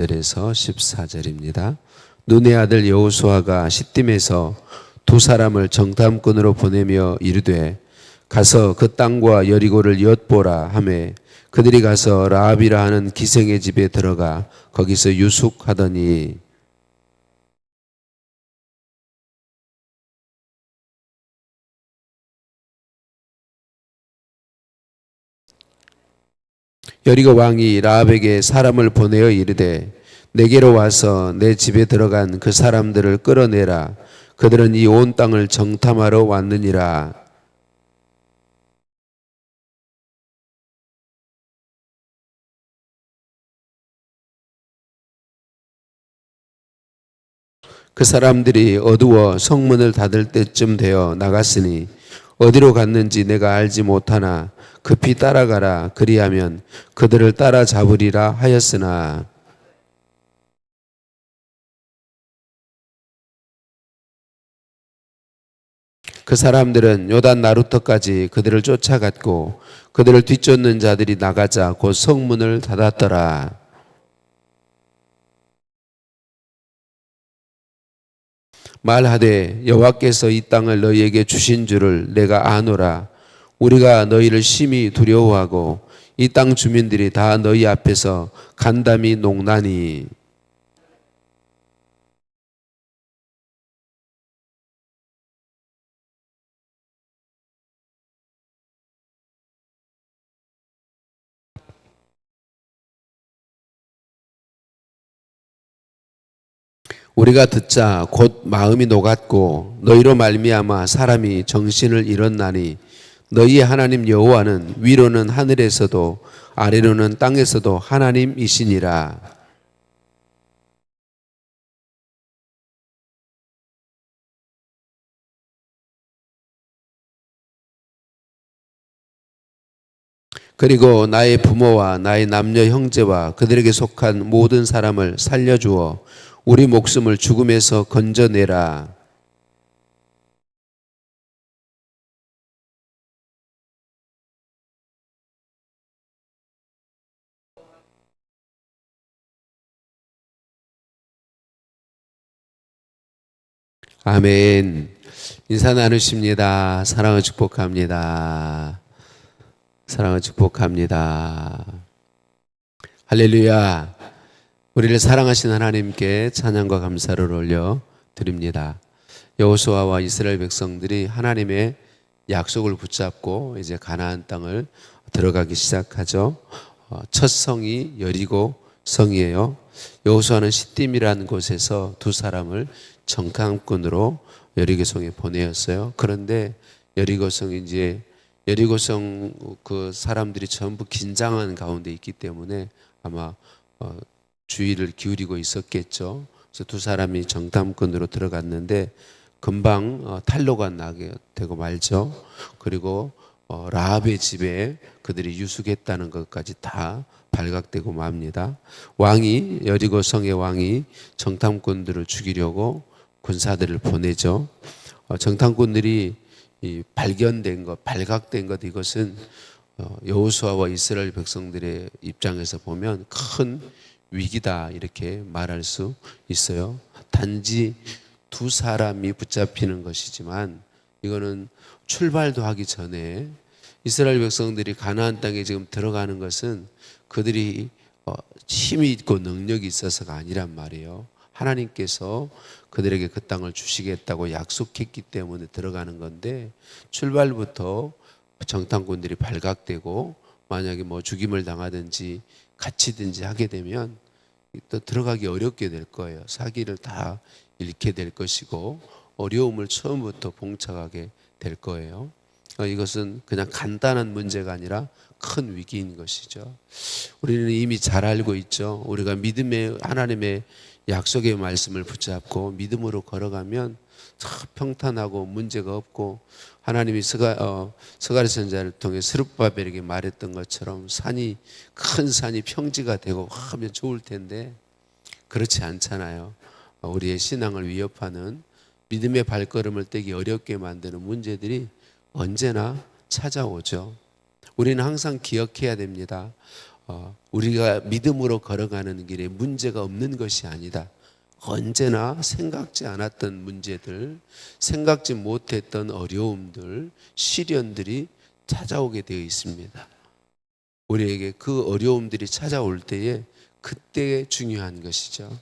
절에서 14절입니다. 눈의 아들 여호수아가 시딤에서 두 사람을 정탐꾼으로 보내며 이르되 가서 그 땅과 여리고를 엿보라 하매 그들이 가서 라합이라 하는 기생의 집에 들어가 거기서 유숙하더니 여리고 왕이 라합에게 사람을 보내어 이르되 내게로 와서 내 집에 들어간 그 사람들을 끌어내라. 그들은 이 온 땅을 정탐하러 왔느니라. 그 사람들이 어두워 성문을 닫을 때쯤 되어 나갔으니 어디로 갔는지 내가 알지 못하나 급히 따라가라. 그리하면 그들을 따라잡으리라 하였으나 그 사람들은 요단 나루터까지 그들을 쫓아갔고 그들을 뒤쫓는 자들이 나가자 곧 성문을 닫았더라. 말하되 여호와께서 이 땅을 너희에게 주신 줄을 내가 아노라. 우리가 너희를 심히 두려워하고 이 땅 주민들이 다 너희 앞에서 간담이 농나니 우리가 듣자 곧 마음이 녹았고 너희로 말미암아 사람이 정신을 잃었나니 너희의 하나님 여호와는 위로는 하늘에서도 아래로는 땅에서도 하나님이시니라. 그리고 나의 부모와 나의 남녀 형제와 그들에게 속한 모든 사람을 살려주어 우리 목숨을 죽음에서 건져내라. 아멘. 인사 나누십니다. 사랑을 축복합니다. 사랑을 축복합니다. 할렐루야. 우리를 사랑하신 하나님께 찬양과 감사를 올려 드립니다. 여호수아와 이스라엘 백성들이 하나님의 약속을 붙잡고 이제 가나안 땅을 들어가기 시작하죠. 첫 성이 여리고 성이에요. 여호수아는 시딤이라는 곳에서 두 사람을 정탐꾼으로 여리고성에 보내었어요. 그런데 여리고성 그 사람들이 전부 긴장한 가운데 있기 때문에 아마 주의를 기울이고 있었겠죠. 그래서 두 사람이 정탐꾼으로 들어갔는데 금방 탈로가 나게 되고 말죠. 그리고 라합의 집에 그들이 유숙했다는 것까지 다 발각되고 맙니다. 여리고 성의 왕이 정탐꾼들을 죽이려고 군사들을 보내죠. 정탐꾼들이 발각된 것 이것은 여호수아와 이스라엘 백성들의 입장에서 보면 큰 위기다 이렇게 말할 수 있어요. 단지 두 사람이 붙잡히는 것이지만 이거는 출발도 하기 전에 이스라엘 백성들이 가나안 땅에 지금 들어가는 것은 그들이 힘이 있고 능력이 있어서가 아니란 말이에요. 하나님께서 그들에게 그 땅을 주시겠다고 약속했기 때문에 들어가는 건데 출발부터 정탐꾼들이 발각되고 만약에 죽임을 당하든지 갇히든지 하게 되면 또 들어가기 어렵게 될 거예요. 사기를 다 잃게 될 것이고 어려움을 처음부터 봉착하게 될 거예요. 이것은 그냥 간단한 문제가 아니라 큰 위기인 것이죠. 우리는 이미 잘 알고 있죠. 우리가 믿음의 하나님의 약속의 말씀을 붙잡고 믿음으로 걸어가면 평탄하고 문제가 없고 하나님이 스가랴 선지자를 통해 스룹바벨에게 말했던 것처럼 큰 산이 평지가 되고 하면 좋을 텐데 그렇지 않잖아요. 우리의 신앙을 위협하는 믿음의 발걸음을 떼기 어렵게 만드는 문제들이 언제나 찾아오죠. 우리는 항상 기억해야 됩니다. 우리가 믿음으로 걸어가는 길에 문제가 없는 것이 아니다. 언제나 생각지 않았던 문제들, 생각지 못했던 어려움들, 시련들이 찾아오게 되어 있습니다. 우리에게 그 어려움들이 찾아올 때에 그때 중요한 것이죠.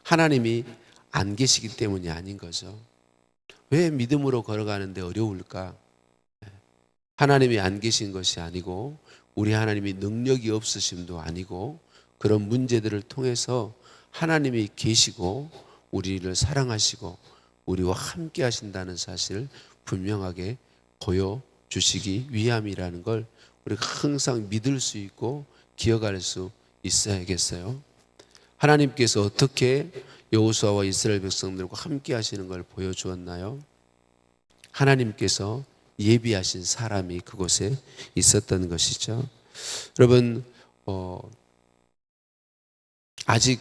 하나님이 안 계시기 때문이 아닌 거죠. 왜 믿음으로 걸어가는데 어려울까? 하나님이 안 계신 것이 아니고 우리 하나님이 능력이 없으심도 아니고 그런 문제들을 통해서 하나님이 계시고 우리를 사랑하시고 우리와 함께 하신다는 사실을 분명하게 보여주시기 위함이라는 걸 우리가 항상 믿을 수 있고 기억할 수 있어야겠어요. 하나님께서 어떻게 여호수아와 이스라엘 백성들과 함께 하시는 걸 보여주었나요? 하나님께서 예비하신 사람이 그곳에 있었던 것이죠. 여러분, 아직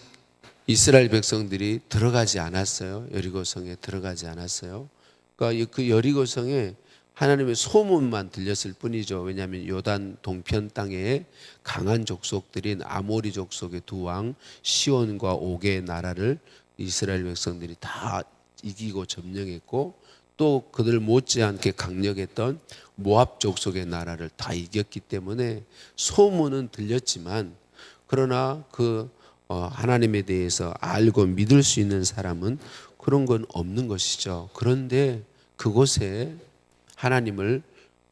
이스라엘 백성들이 들어가지 않았어요. 여리고성에 들어가지 않았어요. 그러니까 그 여리고성에 하나님의 소문만 들렸을 뿐이죠. 왜냐하면 요단 동편 땅에 강한 족속들인 아모리 족속의 두 왕 시온과 옥의 나라를 이스라엘 백성들이 다 이기고 점령했고 또 그들 못지않게 강력했던 모압 족속의 나라를 다 이겼기 때문에 소문은 들렸지만 그러나 하나님에 대해서 알고 믿을 수 있는 사람은 그런 건 없는 것이죠. 그런데 그곳에 하나님을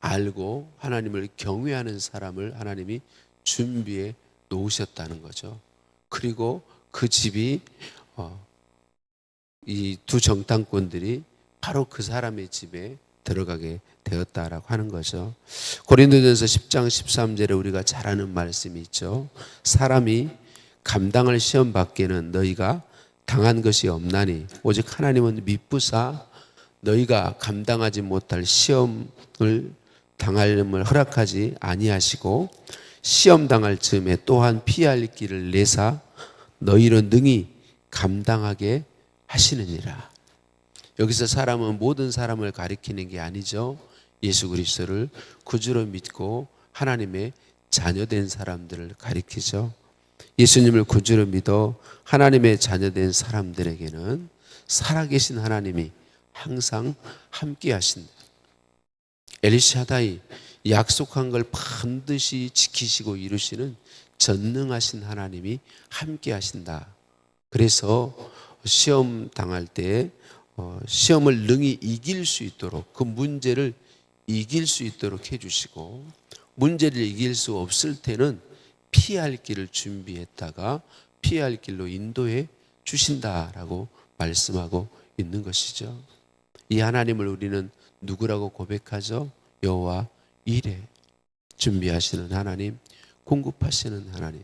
알고 하나님을 경외하는 사람을 하나님이 준비해 놓으셨다는 거죠. 그리고 그 집이 이 두 정탐꾼들이 바로 그 사람의 집에 들어가게 되었다라고 하는 거죠. 고린도전서 10장 13절에 우리가 잘 아는 말씀이 있죠. 사람이 감당할 시험 밖에는 너희가 당한 것이 없나니 오직 하나님은 미쁘사 너희가 감당하지 못할 시험을 당함을 허락하지 아니하시고 시험 당할 즈음에 또한 피할 길을 내사 너희로 능히 감당하게 하시느니라. 여기서 사람은 모든 사람을 가리키는 게 아니죠. 예수 그리스도를 구주로 믿고 하나님의 자녀된 사람들을 가리키죠. 예수님을 구주로 믿어 하나님의 자녀된 사람들에게는 살아계신 하나님이 항상 함께 하신다. 엘샤다이, 약속한 걸 반드시 지키시고 이루시는 전능하신 하나님이 함께 하신다. 그래서 시험 당할 때 시험을 능히 이길 수 있도록 그 문제를 이길 수 있도록 해주시고 문제를 이길 수 없을 때는 피할 길을 준비했다가 피할 길로 인도해 주신다라고 말씀하고 있는 것이죠. 이 하나님을 우리는 누구라고 고백하죠? 여호와 이레, 준비하시는 하나님, 공급하시는 하나님.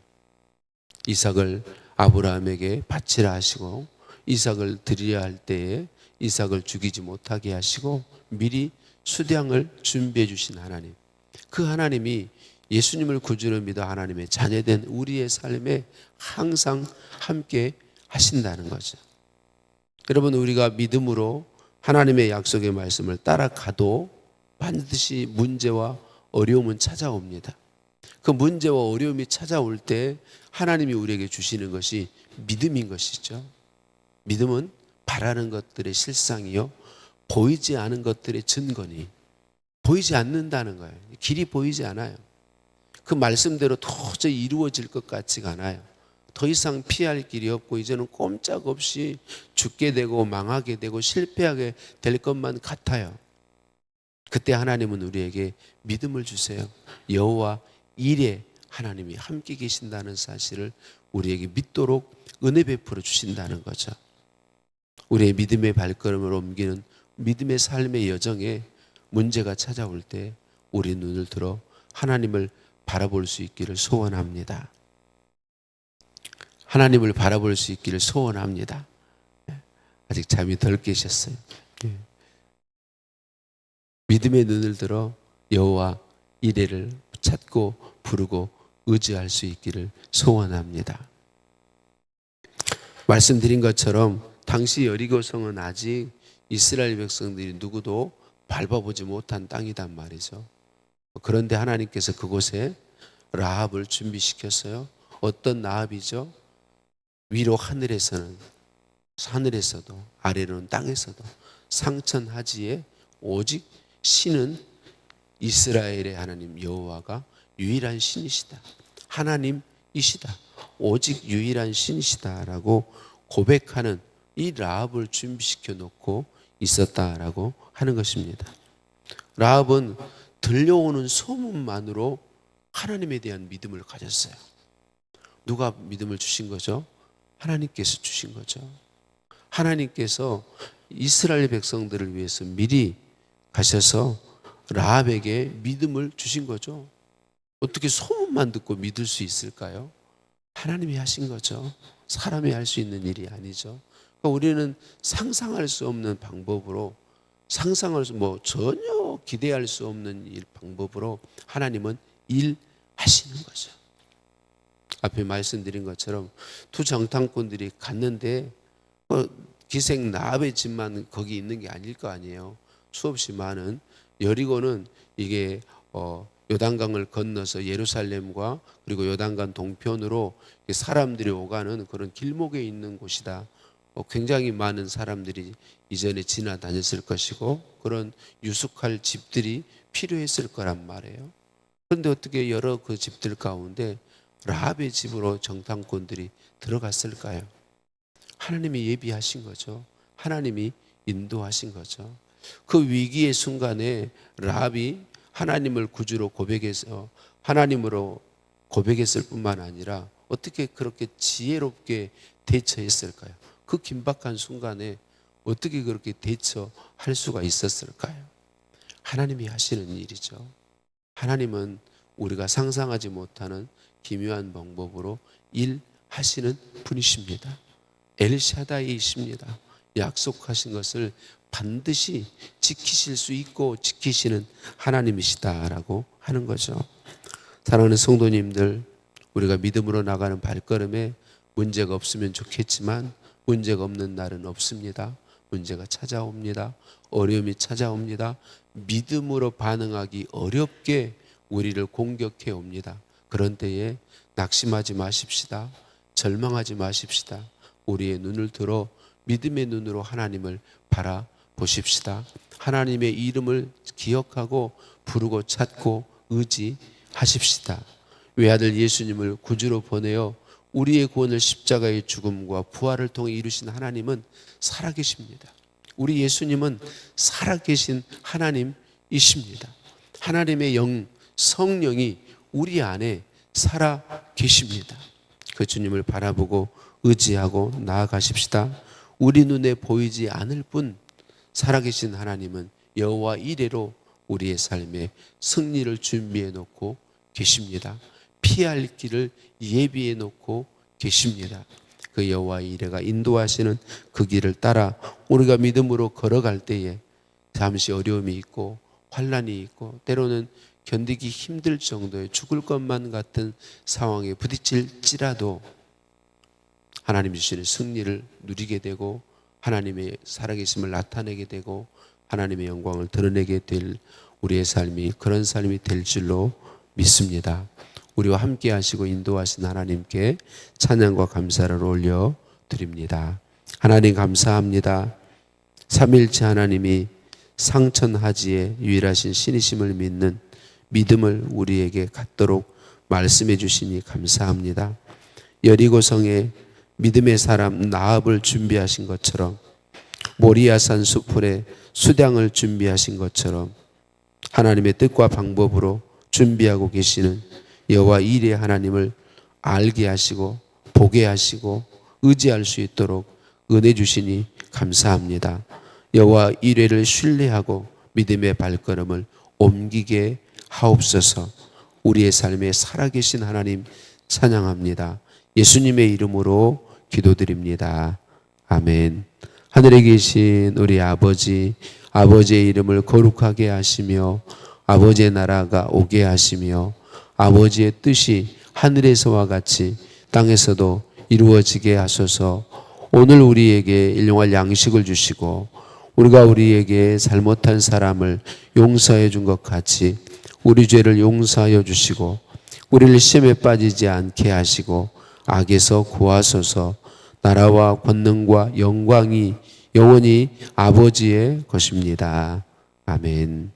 이삭을 아브라함에게 바치라 하시고 이삭을 드려야 할 때에 이삭을 죽이지 못하게 하시고 미리 수량을 준비해 주신 하나님. 그 하나님이 예수님을 구주로 믿어 하나님의 자녀된 우리의 삶에 항상 함께 하신다는 거죠. 여러분, 우리가 믿음으로 하나님의 약속의 말씀을 따라가도 반드시 문제와 어려움은 찾아옵니다. 그 문제와 어려움이 찾아올 때 하나님이 우리에게 주시는 것이 믿음인 것이죠. 믿음은 바라는 것들의 실상이요 보이지 않은 것들의 증거니 보이지 않는다는 거예요. 길이 보이지 않아요. 그 말씀대로 도저히 이루어질 것 같지가 않아요. 더 이상 피할 길이 없고 이제는 꼼짝없이 죽게 되고 망하게 되고 실패하게 될 것만 같아요. 그때 하나님은 우리에게 믿음을 주세요. 여호와 일에 하나님이 함께 계신다는 사실을 우리에게 믿도록 은혜 베풀어 주신다는 거죠. 우리의 믿음의 발걸음을 옮기는 믿음의 삶의 여정에 문제가 찾아올 때 우리 눈을 들어 하나님을 바라볼 수 있기를 소원합니다. 하나님을 바라볼 수 있기를 소원합니다. 아직 잠이 덜 깨셨어요. 믿음의 눈을 들어 여호와 이레를 찾고 부르고 의지할 수 있기를 소원합니다. 말씀드린 것처럼 당시 여리고성은 아직 이스라엘 백성들이 누구도 밟아보지 못한 땅이단 말이죠. 그런데 하나님께서 그곳에 라합을 준비시켰어요. 어떤 라합이죠? 위로 하늘에서도 아래로는 땅에서도 상천하지에 오직 신은 이스라엘의 하나님 여호와가 유일한 신이시다. 하나님이시다. 오직 유일한 신이시다라고 고백하는 이 라합을 준비시켜 놓고 있었다라고 하는 것입니다. 라합은 들려오는 소문만으로 하나님에 대한 믿음을 가졌어요. 누가 믿음을 주신 거죠? 하나님께서 주신 거죠. 하나님께서 이스라엘 백성들을 위해서 미리 가셔서 라합에게 믿음을 주신 거죠. 어떻게 소문만 듣고 믿을 수 있을까요? 하나님이 하신 거죠. 사람이 할 수 있는 일이 아니죠. 그러니까 우리는 상상할 수 없는 방법으로 전혀 기대할 수 없는 방법으로 하나님은 일하시는 거죠. 앞에 말씀드린 것처럼 두 정탐꾼들이 갔는데 기생 라합의 집만 거기 있는 게 아닐 거 아니에요. 수없이 많은 여리고는 이게 요단강을 건너서 예루살렘과 그리고 요단강 동편으로 사람들이 오가는 그런 길목에 있는 곳이다. 굉장히 많은 사람들이 이전에 지나다녔을 것이고 그런 유숙할 집들이 필요했을 거란 말이에요. 그런데 어떻게 여러 그 집들 가운데 라합의 집으로 정탐꾼들이 들어갔을까요? 하나님이 예비하신 거죠. 하나님이 인도하신 거죠. 그 위기의 순간에 라합이 하나님을 구주로 고백해서 하나님으로 고백했을 뿐만 아니라 어떻게 그렇게 지혜롭게 대처했을까요? 그 긴박한 순간에 어떻게 그렇게 대처할 수가 있었을까요? 하나님이 하시는 일이죠. 하나님은 우리가 상상하지 못하는 기묘한 방법으로 일하시는 분이십니다. 엘샤다이이십니다. 약속하신 것을 반드시 지키실 수 있고 지키시는 하나님이시다라고 하는 거죠. 사랑하는 성도님들, 우리가 믿음으로 나가는 발걸음에 문제가 없으면 좋겠지만 문제가 없는 날은 없습니다. 문제가 찾아옵니다. 어려움이 찾아옵니다. 믿음으로 반응하기 어렵게 우리를 공격해 옵니다. 그런 때에 낙심하지 마십시다. 절망하지 마십시다. 우리의 눈을 들어 믿음의 눈으로 하나님을 바라보십시다. 하나님의 이름을 기억하고 부르고 찾고 의지하십시다. 외아들 예수님을 구주로 보내어 우리의 구원을 십자가의 죽음과 부활을 통해 이루신 하나님은 살아계십니다. 우리 예수님은 살아계신 하나님이십니다. 하나님의 영, 성령이 우리 안에 살아계십니다. 그 주님을 바라보고 의지하고 나아가십시다. 우리 눈에 보이지 않을 뿐 살아계신 하나님은 여호와 이레로 우리의 삶에 승리를 준비해 놓고 계십니다. 피할 길을 예비해 놓고 계십니다. 그 여호와 이레가 인도하시는 그 길을 따라 우리가 믿음으로 걸어갈 때에 잠시 어려움이 있고 환난이 있고 때로는 견디기 힘들 정도의 죽을 것만 같은 상황에 부딪힐지라도 하나님 주시는 승리를 누리게 되고 하나님의 살아계심을 나타내게 되고 하나님의 영광을 드러내게 될 우리의 삶이 그런 삶이 될 줄로 믿습니다. 우리와 함께 하시고 인도하신 하나님께 찬양과 감사를 올려드립니다. 하나님 감사합니다. 삼일체 하나님이 상천하지에 유일하신 신이심을 믿는 믿음을 우리에게 갖도록 말씀해 주시니 감사합니다. 여리고성에 믿음의 사람 라합을 준비하신 것처럼 모리아산 수풀에 수량을 준비하신 것처럼 하나님의 뜻과 방법으로 준비하고 계시는 여호와 이레 하나님을 알게 하시고 보게 하시고 의지할 수 있도록 은혜 주시니 감사합니다. 여호와 이레를 신뢰하고 믿음의 발걸음을 옮기게 하옵소서. 우리의 삶에 살아계신 하나님 찬양합니다. 예수님의 이름으로 기도드립니다. 아멘. 하늘에 계신 우리 아버지, 아버지의 이름을 거룩하게 하시며 아버지의 나라가 오게 하시며 아버지의 뜻이 하늘에서와 같이 땅에서도 이루어지게 하소서. 오늘 우리에게 일용할 양식을 주시고 우리가 우리에게 잘못한 사람을 용서해 준 것 같이 우리 죄를 용서하여 주시고 우리를 시험에 빠지지 않게 하시고 악에서 구하소서. 나라와 권능과 영광이 영원히 아버지의 것입니다. 아멘.